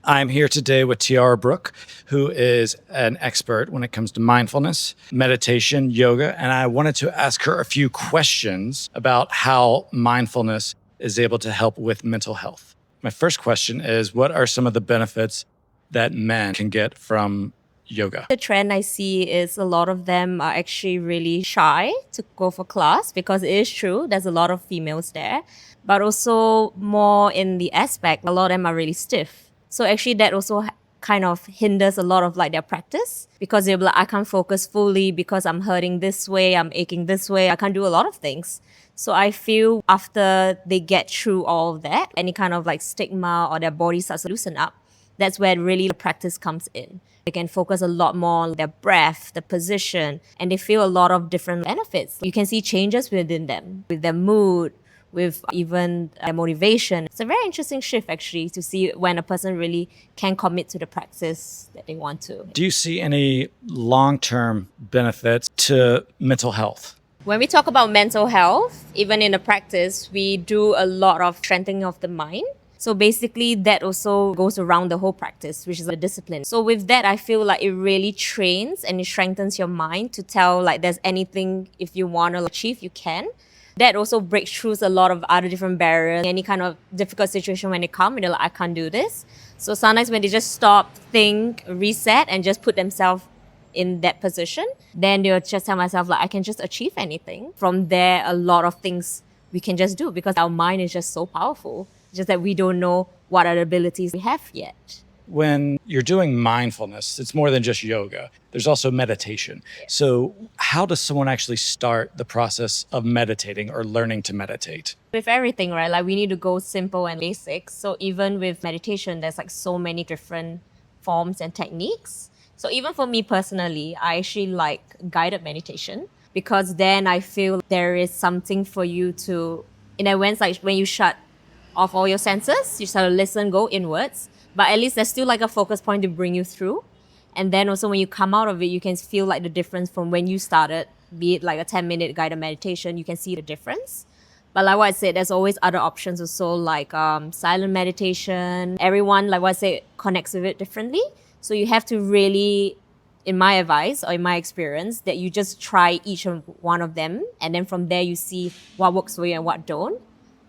I'm here today with Tiara Brooke, who is an expert when it comes to mindfulness, meditation, yoga, and I wanted to ask her a few questions about how mindfulness is able to help with mental health. My first question is, what are some of the benefits that men can get from yoga? The trend I see is a lot of them are actually really shy to go for class because it is true, there's a lot of females there, but also more in the aspect, a lot of them are really stiff. So actually that also kind of hinders a lot of like their practice because they'll be like, I can't focus fully because I'm hurting this way, I'm aching this way, I can't do a lot of things. So I feel after they get through all of that, any kind of like stigma or their body starts to loosen up, that's where really the practice comes in. They can focus a lot more on their breath, the position, and they feel a lot of different benefits. You can see changes within them, with their mood, with even their motivation. It's a very interesting shift actually to see when a person really can commit to the practice that they want to. Do you see any long-term benefits to mental health? When we talk about mental health, even in the practice, we do a lot of strengthening of the mind. So basically that also goes around the whole practice, which is a discipline. So with that, I feel like it really trains and it strengthens your mind to tell like there's anything if you want to achieve, you can. That also breaks through a lot of other different barriers. Any kind of difficult situation when they come, they're like, I can't do this. So sometimes when they just stop, think, reset, and just put themselves in that position, then they'll just tell myself like, I can just achieve anything. From there, a lot of things we can just do because our mind is just so powerful. Just that we don't know what other abilities we have yet. When you're doing mindfulness, it's more than just yoga. There's also meditation. So how does someone actually start the process of meditating or learning to meditate? With everything, right? Like we need to go simple and basic. So even with meditation, there's like so many different forms and techniques. So even for me personally, I actually like guided meditation because then I feel there is something for you to, in a sense, like when you shut off all your senses, you start to listen, go inwards, but at least there's still like a focus point to bring you through. And then also when you come out of it, you can feel like the difference from when you started, be it like a 10-minute guided meditation, you can see the difference. But like what I said, there's always other options also like silent meditation. Everyone, like what I said, connects with it differently. So you have to really, in my advice or in my experience, that you just try each one of them. And then from there, you see what works for you and what don't.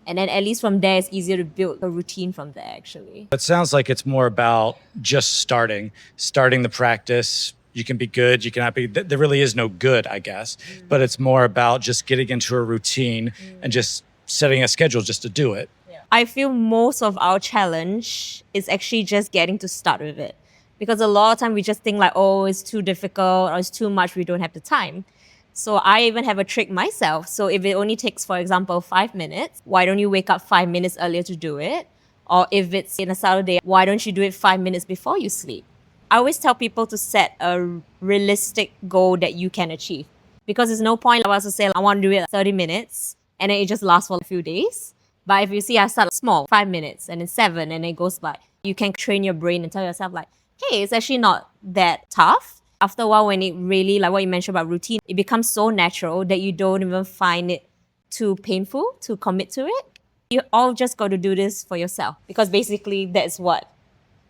And then at least from there, it's easier to build a routine from there, actually. It sounds like it's more about just starting the practice. You can be good, you cannot be, there really is no good, I guess, but it's more about just getting into a routine and just setting a schedule just to do it. Yeah. I feel most of our challenge is actually just getting to start with it. Because a lot of time we just think like, oh, it's too difficult or it's too much, we don't have the time. So I even have a trick myself. So if it only takes, for example, 5 minutes, why don't you wake up 5 minutes earlier to do it? Or if it's in a Saturday, why don't you do it 5 minutes before you sleep? I always tell people to set a realistic goal that you can achieve. Because there's no point I also say, I want to do it 30 minutes and then it just lasts for a few days. But if you see I start small, 5 minutes and then 7 and it goes by, you can train your brain and tell yourself like, hey, it's actually not that tough. After a while, when it really, like what you mentioned about routine, it becomes so natural that you don't even find it too painful to commit to it. You all just got to do this for yourself because basically that's what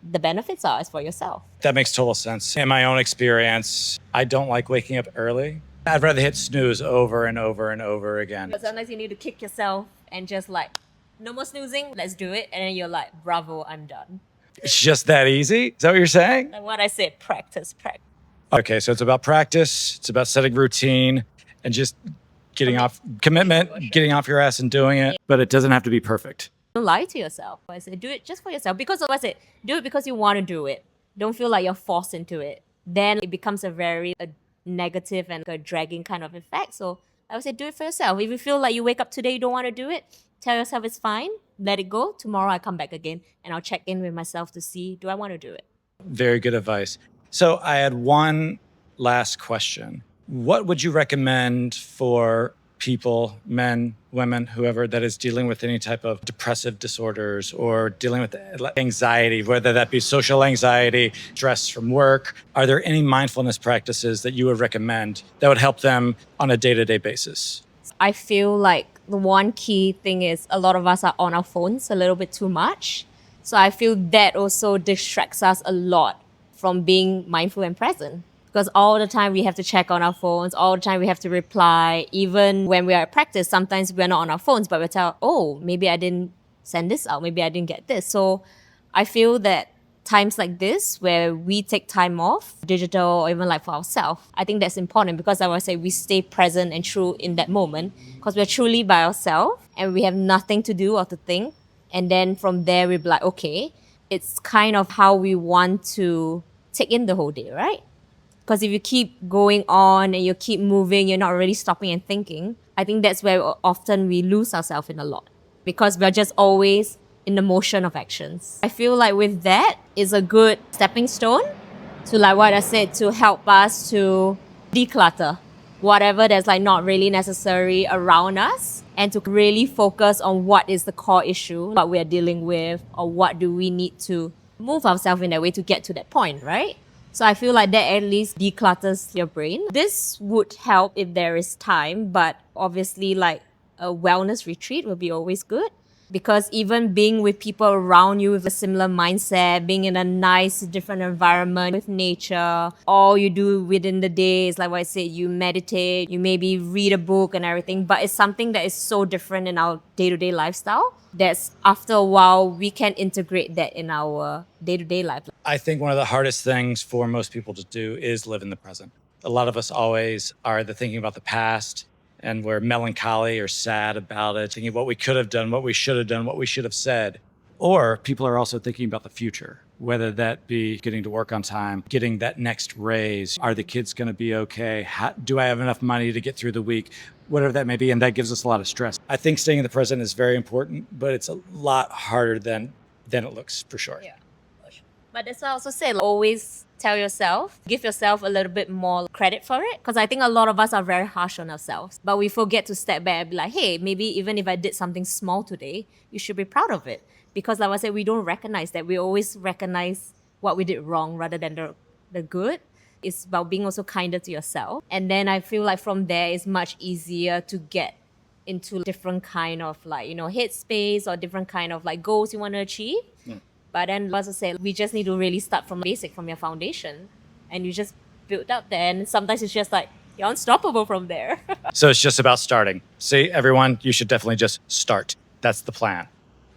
the benefits are, is for yourself. That makes total sense. In my own experience, I don't like waking up early. I'd rather hit snooze over and over and over again. But sometimes you need to kick yourself and just like, no more snoozing, let's do it. And then you're like, bravo, I'm done. It's just that easy? Is that what you're saying? And what I said, practice. Okay, so it's about practice, it's about setting routine and just getting off commitment, getting off your ass and doing it, but it doesn't have to be perfect. Don't lie to yourself. I said, do it just for yourself. Because I said, do it because you want to do it. Don't feel like you're forced into it. Then it becomes a very negative and a dragging kind of effect. So I would say, do it for yourself. If you feel like you wake up today, you don't want to do it, tell yourself it's fine, let it go. Tomorrow I come back again and I'll check in with myself to see, do I want to do it? Very good advice. So I had one last question. What would you recommend for people, men, women, whoever, that is dealing with any type of depressive disorders or dealing with anxiety, whether that be social anxiety, stress from work? Are there any mindfulness practices that you would recommend that would help them on a day-to-day basis? I feel like the one key thing is a lot of us are on our phones a little bit too much. So I feel that also distracts us a lot from being mindful and present. Because all the time we have to check on our phones, all the time we have to reply. Even when we are at practice, sometimes we're not on our phones, but we tell, oh, maybe I didn't send this out, maybe I didn't get this. So I feel that times like this where we take time off, digital or even like for ourselves, I think that's important because I would say we stay present and true in that moment because we're truly by ourselves and we have nothing to do or to think. And then from there, we'll be like, okay, it's kind of how we want to take in the whole day, right? Because if you keep going on and you keep moving, you're not really stopping and thinking. I think that's where often we lose ourselves in a lot because we're just always in the motion of actions. I feel like with that is a good stepping stone to like what I said to help us to declutter whatever that's like not really necessary around us and to really focus on what is the core issue, what we're dealing with, or what do we need to move ourselves in that way to get to that point, right? So I feel like that at least declutters your brain. This would help if there is time, but obviously like a wellness retreat would be always good because even being with people around you with a similar mindset, being in a nice different environment with nature, all you do within the day is like what I said, you meditate, you maybe read a book and everything, but it's something that is so different in our day-to-day lifestyle that's after a while we can integrate that in our day-to-day life. I think one of the hardest things for most people to do is live in the present. A lot of us always are either thinking about the past and we're melancholy or sad about it, thinking what we could have done, what we should have done, what we should have said. Or people are also thinking about the future, whether that be getting to work on time, getting that next raise. Are the kids going to be okay? Do I have enough money to get through the week? Whatever that may be. And that gives us a lot of stress. I think staying in the present is very important, but it's a lot harder than it looks for sure. Yeah. But that's why I also say, like, always tell yourself, give yourself a little bit more credit for it. Because I think a lot of us are very harsh on ourselves. But we forget to step back and be like, hey, maybe even if I did something small today, you should be proud of it. Because like I said, we don't recognize that. We always recognize what we did wrong rather than the good. It's about being also kinder to yourself. And then I feel like from there, it's much easier to get into different kind of like, headspace or different kind of like goals you want to achieve. But then, as I said, we just need to really start from basic, from your foundation. And you just build up there. And sometimes it's just like, you're unstoppable from there. So it's just about starting. See, everyone, you should definitely just start. That's the plan.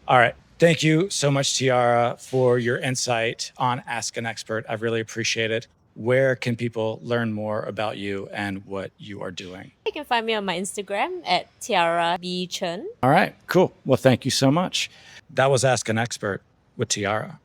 All right. Thank you so much, Tiara, for your insight on Ask an Expert. I really appreciate it. Where can people learn more about you and what you are doing? You can find me on my Instagram at Tiara Brooke Chen. All right, cool. Well, thank you so much. That was Ask an Expert with Tiara.